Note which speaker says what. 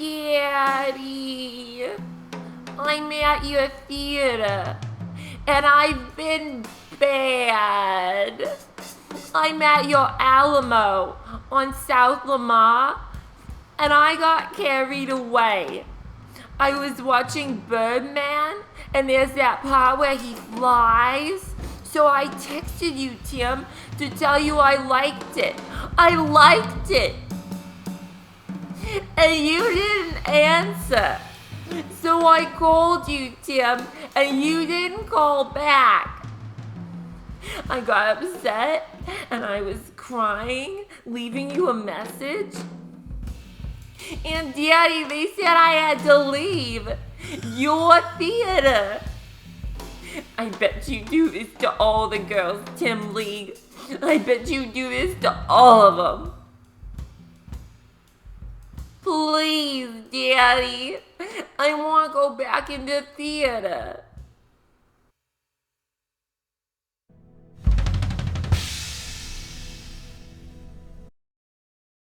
Speaker 1: Daddy, I'm at your theater, and I've been bad. I'm at your Alamo on South Lamar, and I got carried away. I was watching Birdman, and there's that part where he flies. So I texted you, Tim, to tell you I liked it. I liked it. And you didn't answer. So I called you, Tim, and you didn't call back. I got upset, and I was crying, leaving you a message. And Daddy, they said I had to leave your theater. I bet you do this to all the girls, Tim League. I bet you do this to all of them. Please, Daddy, I want to go back into theater.